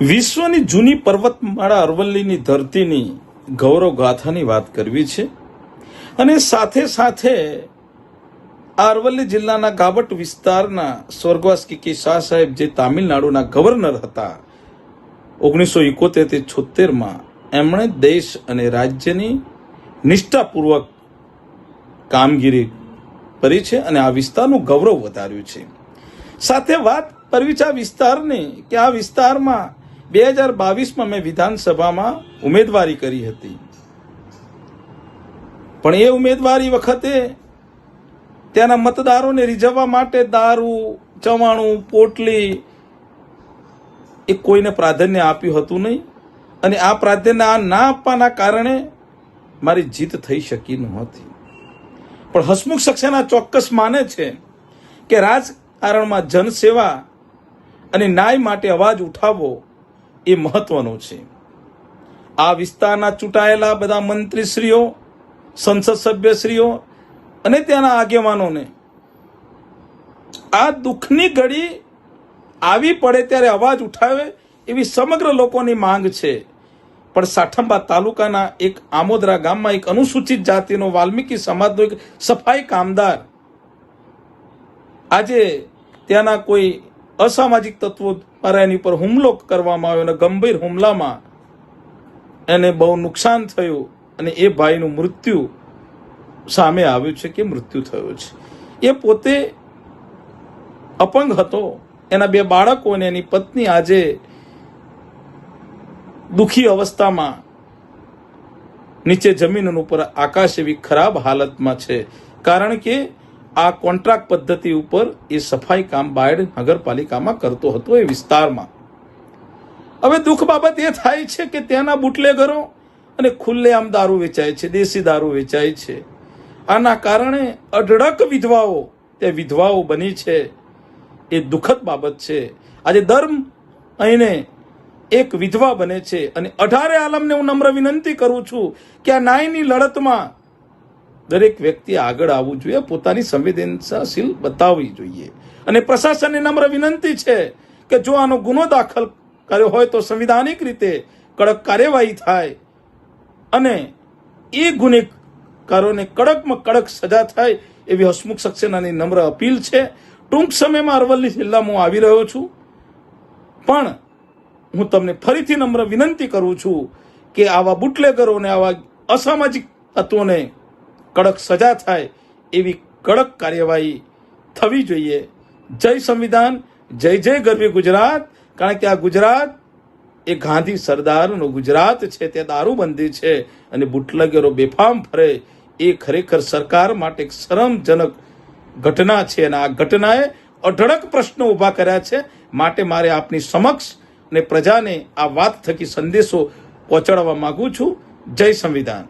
વિશ્વની જૂની પર્વતમાળા અરવલ્લીની ધરતીની ગૌરવ ગાથાની વાત કરવી છે અને સાથે સાથે આ અરવલ્લી જિલ્લાના ગાબટ વિસ્તારના સ્વર્ગવાસ કે શાહ સાહેબ જે તામિલનાડુના ગવર્નર હતા 1971 થી 76માં એમણે દેશ અને રાજ્યની નિષ્ઠાપૂર્વક કામગીરી કરી છે અને આ વિસ્તારનું ગૌરવ વધાર્યું છે. સાથે વાત કરવી છે આ વિસ્તારની કે આ વિસ્તારમાં 2022માં મેં વિધાનસભામાં ઉમેદવારી કરી હતી, પણ એ ઉમેદવારી વખતે ત્યાંના મતદારોને રીઝવવા માટે દારૂ, ચવાણું, પોટલી એ કોઈને પ્રાધાન્ય આપ્યું હતું નહીં અને આ પ્રાધાન્ય ના આપવાના કારણે મારી જીત થઈ શકી નહોતી. પણ હસમુખ સક્સેના ચોક્કસ માને છે કે રાજકારણમાં જનસેવા અને ન્યાય માટે અવાજ ઉઠાવવો એ મહત્વનું છે. આ વિસ્તારના ચૂંટાયેલા બધા મંત્રીશ્રીઓ, સંસદ સભ્યશ્રીઓ અને ત્યાંના આગેવાનોને આ દુઃખની ઘડી આવી પડે ત્યારે અવાજ ઉઠાવે એવી સમગ્ર લોકોની માંગ છે. પણ સાઠંબા તાલુકાના એક આમોદરા ગામમાં એક અનુસૂચિત જાતિનો વાલ્મીકી સમાજનો એક સફાઈ કામદાર આજે ત્યાંના કોઈ અસામાજિક તત્વો દ્વારા એની પર હુમલો કરવામાં આવ્યો અને ગંભીર હુમલામાં એને બહુ નુકસાન થયું અને એ ભાઈનું મૃત્યુ સામે આવ્યું છે કે મૃત્યુ થયું છે. એ પોતે અપંગ હતો, એના 2 બાળકો અને એની પત્ની આજે દુઃખી અવસ્થામાં નીચે જમીન ઉપર આકાશ એવી ખરાબ હાલતમાં છે, કારણ કે આ કોન્ટ્રાક્ટ પદ્ધતિ ઉપર એ સફાઈ કામ બાયડ નગરપાલિકામાં કરતો હતો એ વિસ્તારમાં. હવે દુઃખ બાબત એ થાય છે કે ત્યાંના બુટલેગરો અને ખુલ્લેઆમ દારૂ વેચાય છે, દેશી દારૂ વેચાય છે. આના કારણે અઢળક વિધવાઓ તે વિધવાઓ બની છે. એ દુઃખદ બાબત છે. આજે દર મહિને એક વિધવા બને છે અને 18 આલમને હું નમ્ર વિનંતી કરું છું કે આ ન્યાયની લડતમાં દરેક વ્યક્તિ આગળ આવવું જોઈએ, પોતાની સંવેદનશીલ બતાવવી જોઈએ. અને પ્રશાસનને નમ્ર વિનંતી છે કે જો આનો ગુનો દાખલ કર્યો હોય તો સંવિધાનિક રીતે કડક કાર્યવાહી થાય અને એ ગુનેગારોને કડકમાં કડક સજા થાય એવી હસમુખ સક્સેનાની નમ્ર અપીલ છે. ટૂંક સમયમાં અરવલ્લી જિલ્લામાં આવી રહ્યો છું, પણ હું તમને ફરીથી નમ્ર વિનંતી કરું છું કે આવા બુટલેગરોને, આવા અસામાજિક તત્વોને કડક સજા થાય એવી કડક કાર્યવાહી થવી જોઈએ. જય સંવિધાન, જય જય ગરવી ગુજરાત. કારણ કે આ ગુજરાત એ ગાંધી સરદારનું ગુજરાત છે. ત્યાં દારૂબંધી છે અને બુટલેગરો બેફામ ફરે એ ખરેખર સરકાર માટે એક શરમજનક ઘટના છે અને આ ઘટનાએ અઢળક પ્રશ્નો ઊભા કર્યા છે. માટે મારે આપની સમક્ષ અને પ્રજાને આ વાત થકી સંદેશો પહોંચાડવા માંગુ છું. જય સંવિધાન.